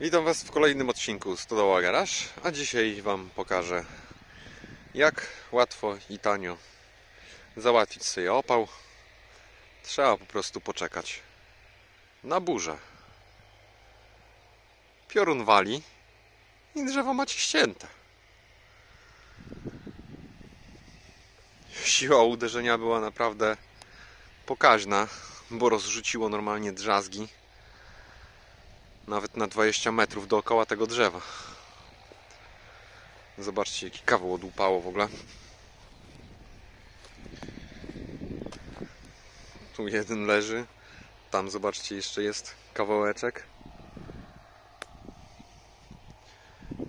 Witam Was w kolejnym odcinku Stodoła Garaż, a dzisiaj Wam pokażę, jak łatwo i tanio załatwić sobie opał. Trzeba po prostu poczekać na burzę. Piorun wali i drzewo macie ścięte. Siła uderzenia była naprawdę pokaźna, bo rozrzuciło normalnie drzazgi nawet na 20 metrów dookoła tego drzewa. Zobaczcie, jaki kawał odłupało w ogóle. Tu jeden leży, tam zobaczcie, jeszcze jest kawałeczek.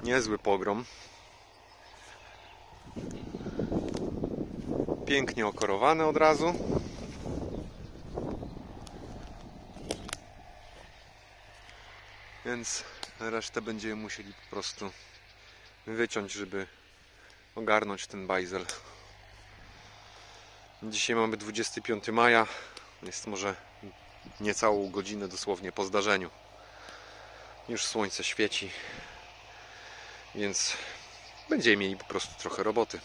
Niezły pogrom. Pięknie okorowane od razu. Więc resztę będziemy musieli po prostu wyciąć, żeby ogarnąć ten bajzel. Dzisiaj mamy 25 maja. Jest może niecałą godzinę dosłownie po zdarzeniu. Już słońce świeci, więc będziemy mieli po prostu trochę roboty.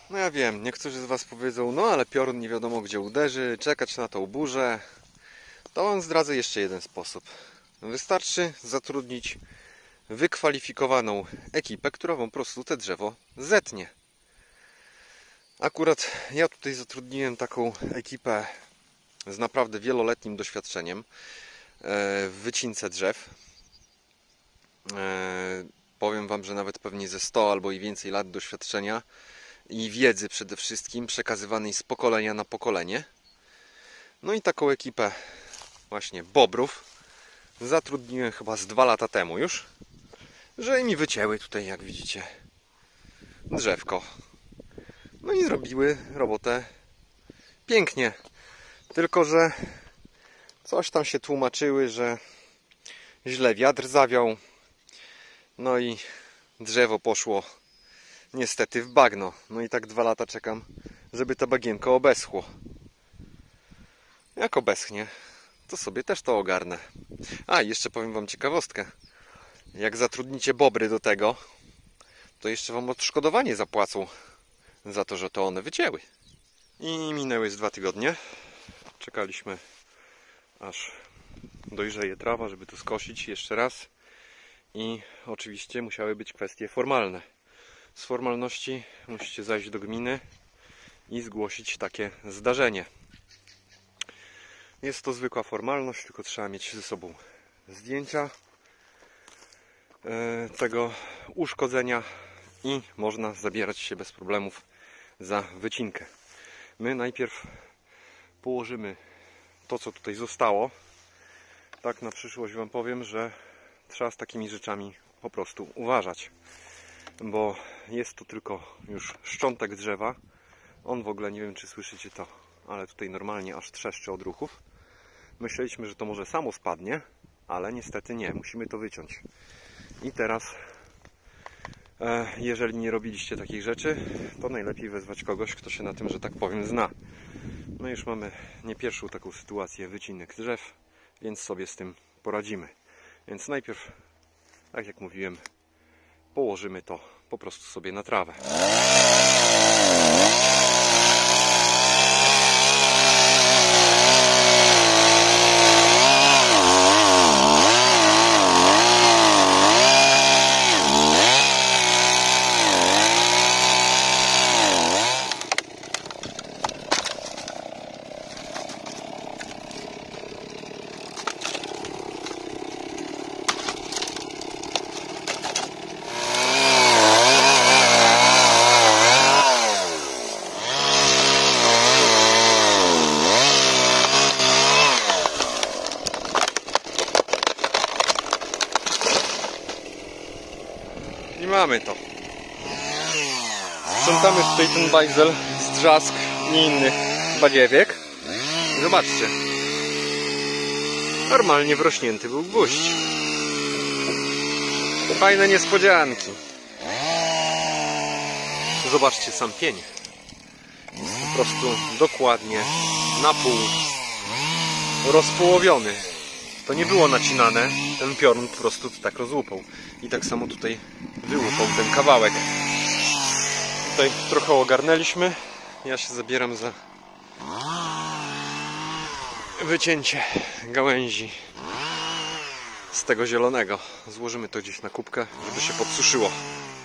No ja wiem, niektórzy z Was powiedzą, no ale piorun nie wiadomo gdzie uderzy, czekać na tą burzę. To Wam zdradzę jeszcze jeden sposób. Wystarczy zatrudnić wykwalifikowaną ekipę, która Wam po prostu te drzewo zetnie. Akurat ja tutaj zatrudniłem taką ekipę z naprawdę wieloletnim doświadczeniem w wycince drzew. Powiem Wam, że nawet pewnie ze 100 albo i więcej lat doświadczenia i wiedzy przede wszystkim przekazywanej z pokolenia na pokolenie. No i taką ekipę właśnie bobrów zatrudniłem chyba z 2 lata temu już, że mi wycięły tutaj, jak widzicie, drzewko. No i zrobiły robotę pięknie. Tylko że coś tam się tłumaczyły, że źle wiatr zawiał. No i drzewo poszło niestety w bagno. No i tak 2 lata czekam, żeby to bagienko obeschło. Jak obeschnie, to sobie też to ogarnę. A, jeszcze powiem Wam ciekawostkę. Jak zatrudnicie bobry do tego, to jeszcze Wam odszkodowanie zapłacą za to, że to one wycięły. I minęły z 2 tygodnie. Czekaliśmy, aż dojrzeje trawa, żeby tu skosić jeszcze raz. I oczywiście musiały być kwestie formalne. Z formalności musicie zajść do gminy i zgłosić takie zdarzenie. Jest to zwykła formalność, tylko trzeba mieć ze sobą zdjęcia tego uszkodzenia i można zabierać się bez problemów za wycinkę. My najpierw położymy to, co tutaj zostało. Tak na przyszłość Wam powiem, że trzeba z takimi rzeczami po prostu uważać, bo jest to tylko już szczątek drzewa. On w ogóle, nie wiem czy słyszycie to, ale tutaj normalnie aż trzeszczy od ruchów. Myśleliśmy, że to może samo spadnie, ale niestety nie, musimy to wyciąć. I teraz, jeżeli nie robiliście takich rzeczy, to najlepiej wezwać kogoś, kto się na tym, że tak powiem, zna. No już mamy nie pierwszą taką sytuację wycinek drzew, więc sobie z tym poradzimy. Więc najpierw, tak jak mówiłem, położymy to po prostu sobie na trawę. I mamy to. Sprzątamy tutaj ten bajzel z drzask i innych bagiewiek. Zobaczcie. Normalnie wrośnięty był gwóźdź. Fajne niespodzianki. Zobaczcie sam pień. Jest po prostu dokładnie na pół rozpołowiony. to nie było nacinane, ten piorun po prostu tak rozłupał. I tak samo tutaj wyłupał ten kawałek. Tutaj trochę ogarnęliśmy. Ja się zabieram za wycięcie gałęzi z tego zielonego. Złożymy to gdzieś na kubkę, żeby się podsuszyło.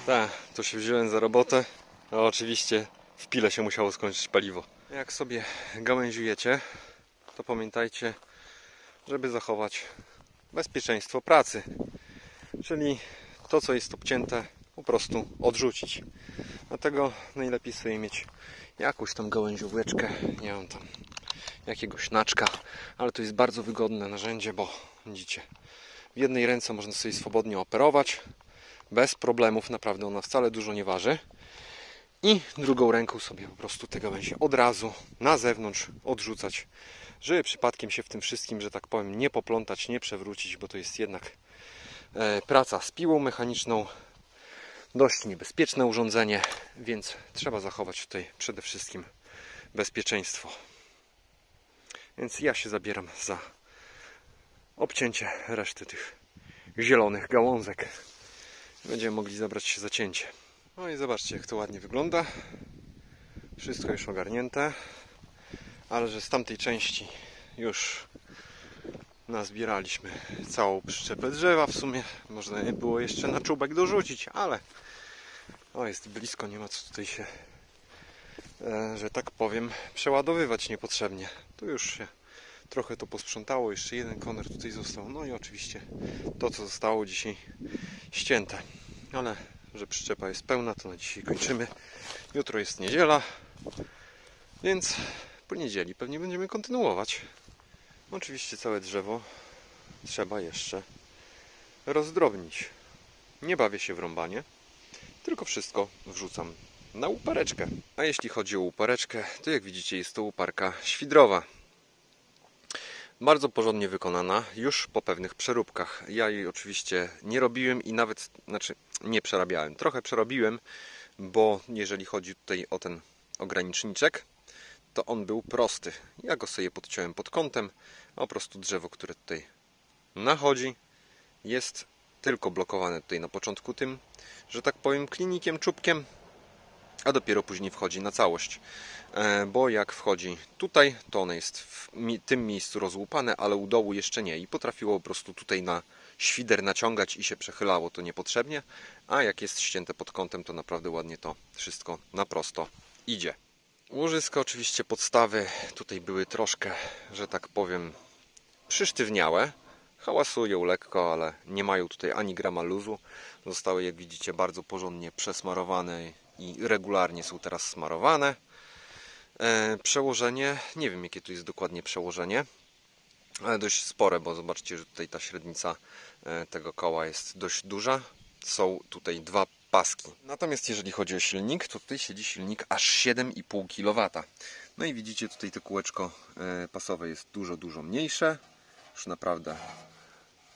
Tak, to się wziąłem za robotę. A oczywiście w pile się musiało skończyć paliwo. Jak sobie gałęziujecie, to pamiętajcie, żeby zachować bezpieczeństwo pracy. Czyli to, co jest obcięte, po prostu odrzucić. Dlatego najlepiej sobie mieć jakąś tam gałęzióweczkę, nie wiem, tam jakiegoś naczka, ale to jest bardzo wygodne narzędzie, bo widzicie, w jednej ręce można sobie swobodnie operować, bez problemów, naprawdę ona wcale dużo nie waży. I drugą ręką sobie po prostu te gałęzie od razu na zewnątrz odrzucać, żeby przypadkiem się w tym wszystkim, że tak powiem, nie poplątać, nie przewrócić, bo to jest jednak praca z piłą mechaniczną, dość niebezpieczne urządzenie, więc trzeba zachować tutaj przede wszystkim bezpieczeństwo. Więc ja się zabieram za obcięcie reszty tych zielonych gałązek. Będziemy mogli zabrać się za cięcie. No i zobaczcie, jak to ładnie wygląda. Wszystko już ogarnięte, ale że z tamtej części już nazbieraliśmy całą przyczepę drzewa. W sumie można nie było jeszcze na czubek dorzucić, ale jest blisko, nie ma co tutaj się, że tak powiem, przeładowywać niepotrzebnie. Tu już się trochę to posprzątało, jeszcze jeden konar tutaj został. No i oczywiście to, co zostało dzisiaj ścięte. Ale że przyczepa jest pełna, to na dzisiaj kończymy. Jutro jest niedziela, więc po niedzieli pewnie będziemy kontynuować. Oczywiście całe drzewo trzeba jeszcze rozdrobnić. Nie bawię się w rąbanie, tylko wszystko wrzucam na łupareczkę. A jeśli chodzi o łupareczkę, to jak widzicie, jest to łuparka świdrowa. Bardzo porządnie wykonana, już po pewnych przeróbkach. Ja jej oczywiście nie robiłem i nawet, nie przerabiałem. Trochę przerobiłem, bo jeżeli chodzi tutaj o ten ograniczniczek, to on był prosty. Ja go sobie podciąłem pod kątem, a po prostu drzewo, które tutaj nachodzi, jest tylko blokowane tutaj na początku tym, że tak powiem, klinikiem, czubkiem, a dopiero później wchodzi na całość. Bo jak wchodzi tutaj, to ono jest w tym miejscu rozłupane, ale u dołu jeszcze nie. I potrafiło po prostu tutaj na świder naciągać i się przechylało to niepotrzebnie. A jak jest ścięte pod kątem, to naprawdę ładnie to wszystko na prosto idzie. Łożyska, oczywiście podstawy tutaj były troszkę, że tak powiem, przysztywniałe. Hałasują lekko, ale nie mają tutaj ani grama luzu. Zostały, jak widzicie, bardzo porządnie przesmarowane i regularnie są teraz smarowane. Przełożenie, nie wiem jakie tu jest dokładnie przełożenie, ale dość spore, bo zobaczcie, że tutaj ta średnica tego koła jest dość duża. Są tutaj dwa paski. Natomiast jeżeli chodzi o silnik, to tutaj siedzi silnik aż 7,5 kW. No i widzicie, tutaj to kółeczko pasowe jest dużo mniejsze. Już naprawdę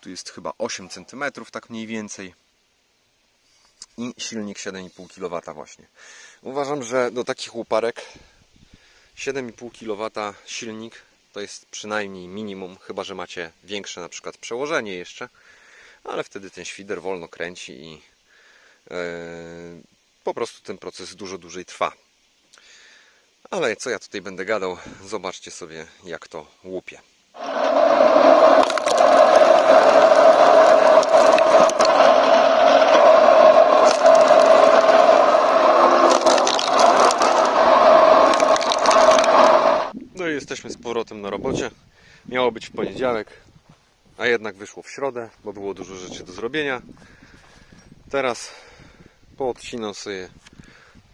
tu jest chyba 8 cm, tak mniej więcej. I silnik 7,5 kW właśnie. Uważam, że do takich łuparek 7,5 kW silnik to jest przynajmniej minimum, chyba że macie większe na przykład przełożenie jeszcze, ale wtedy ten świder wolno kręci i po prostu ten proces dużo dłużej trwa. Ale co ja tutaj będę gadał, zobaczcie sobie, jak to łupie. No i jesteśmy z powrotem na robocie. Miało być w poniedziałek, a jednak wyszło w środę, bo było dużo rzeczy do zrobienia. Teraz poodcinam sobie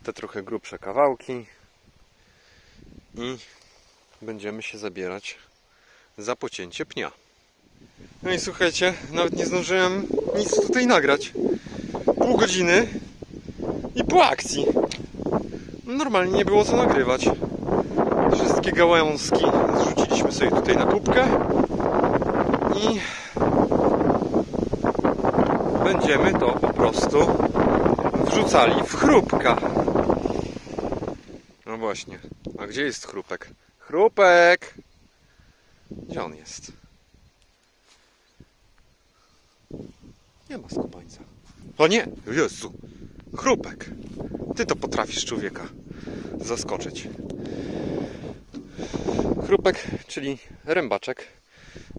te trochę grubsze kawałki i będziemy się zabierać za pocięcie pnia. No i słuchajcie, nawet nie zdążyłem nic tutaj nagrać. Pół godziny i po akcji. Normalnie nie było co nagrywać. Wszystkie gałązki zrzuciliśmy sobie tutaj na kubkę i będziemy to po prostu wrzucali w chrupka. No właśnie, a gdzie jest chrupek? Chrupek! Gdzie on jest? Nie ma skubańca. O nie! Jezu! Chrupek! Ty to potrafisz człowieka zaskoczyć. Chrupek, czyli rębaczek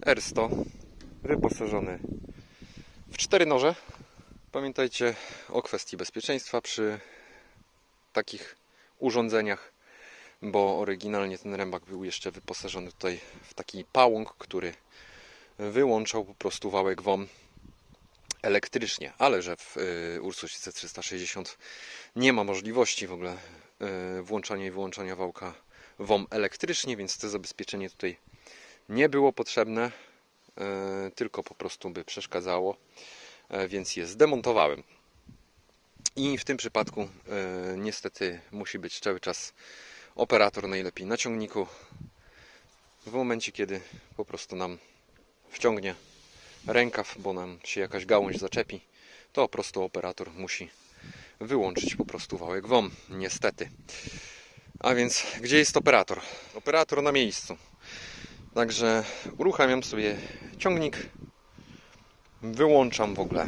R100, wyposażony w 4 noże. Pamiętajcie o kwestii bezpieczeństwa przy takich urządzeniach, bo oryginalnie ten rębak był jeszcze wyposażony tutaj w taki pałąk, który wyłączał po prostu wałek WOM elektrycznie, ale że w Ursusie C360 nie ma możliwości w ogóle włączania i wyłączania wałka WOM elektrycznie, więc to zabezpieczenie tutaj nie było potrzebne, tylko po prostu by przeszkadzało, więc je zdemontowałem. I w tym przypadku niestety musi być cały czas operator najlepiej na ciągniku. W momencie, kiedy po prostu nam wciągnie rękaw, bo nam się jakaś gałąź zaczepi, to po prostu operator musi wyłączyć po prostu wałek WOM, niestety. A więc gdzie jest operator? Operator na miejscu. Także uruchamiam sobie ciągnik, wyłączam w ogóle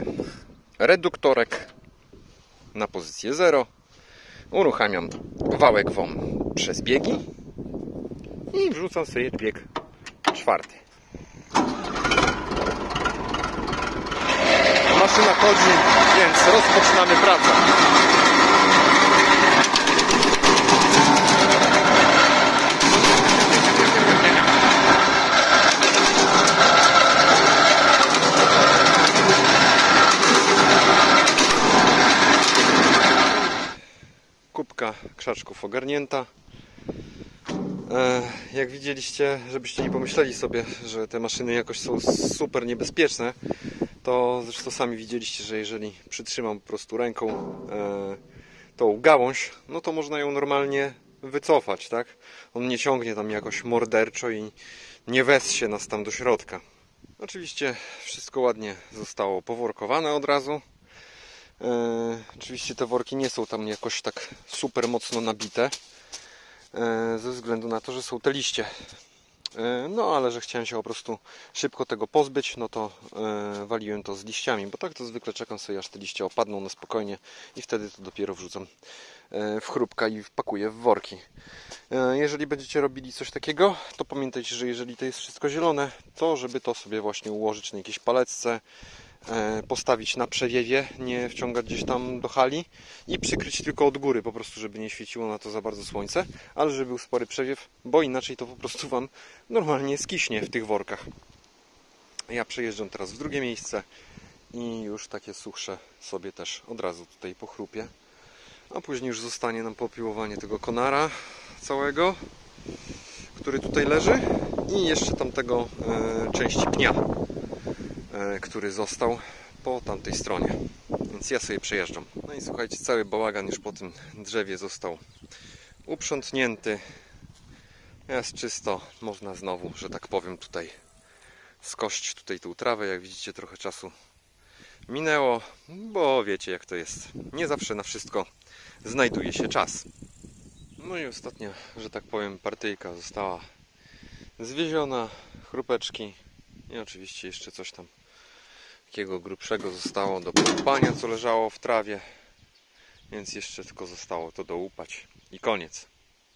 reduktorek na pozycję 0, uruchamiam wałek WOM przez biegi i wrzucam sobie bieg 4. Maszyna chodzi, więc rozpoczynamy pracę. Kubka krzaczków ogarnięta. Jak widzieliście, żebyście nie pomyśleli sobie, że te maszyny jakoś są super niebezpieczne, to zresztą sami widzieliście, że jeżeli przytrzymam po prostu ręką tą gałąź, no to można ją normalnie wycofać, tak? On nie ciągnie tam jakoś morderczo i nie wessie nas tam do środka. Oczywiście wszystko ładnie zostało poworkowane od razu. Oczywiście te worki nie są tam jakoś tak super mocno nabite, ze względu na to, że są te liście. No ale że chciałem się po prostu szybko tego pozbyć, no to waliłem to z liściami, bo tak to zwykle czekam sobie, aż te liście opadną na spokojnie i wtedy to dopiero wrzucam w chrupka i wpakuję w worki. Jeżeli będziecie robili coś takiego, to pamiętajcie, że jeżeli to jest wszystko zielone, to żeby to sobie właśnie ułożyć na jakiejś paletce, postawić na przewiewie, nie wciągać gdzieś tam do hali i przykryć tylko od góry, po prostu żeby nie świeciło na to za bardzo słońce, ale żeby był spory przewiew, bo inaczej to po prostu Wam normalnie skiśnie w tych workach. Ja przejeżdżam teraz w drugie miejsce i już takie suchsze sobie też od razu tutaj pochrupię, a później już zostanie nam popiłowanie tego konara całego, który tutaj leży i jeszcze tamtego części pnia, który został po tamtej stronie, więc ja sobie przejeżdżam. No i słuchajcie, cały bałagan już po tym drzewie został uprzątnięty, jest czysto, można znowu, że tak powiem, tutaj skosić tutaj tą trawę. Jak widzicie, trochę czasu minęło, bo wiecie jak to jest, nie zawsze na wszystko znajduje się czas. No i ostatnia, że tak powiem, partyjka została zwieziona, chrupeczki i oczywiście jeszcze coś tam takiego grubszego zostało do połupania, co leżało w trawie, więc jeszcze tylko zostało to dołupać i koniec.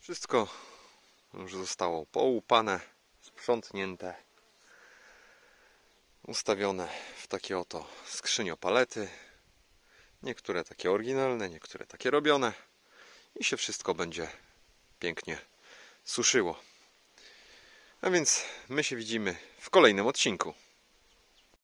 Wszystko już zostało połupane, sprzątnięte, ustawione w takie oto skrzyniopalety, niektóre takie oryginalne, niektóre takie robione i się wszystko będzie pięknie suszyło. A więc my się widzimy w kolejnym odcinku.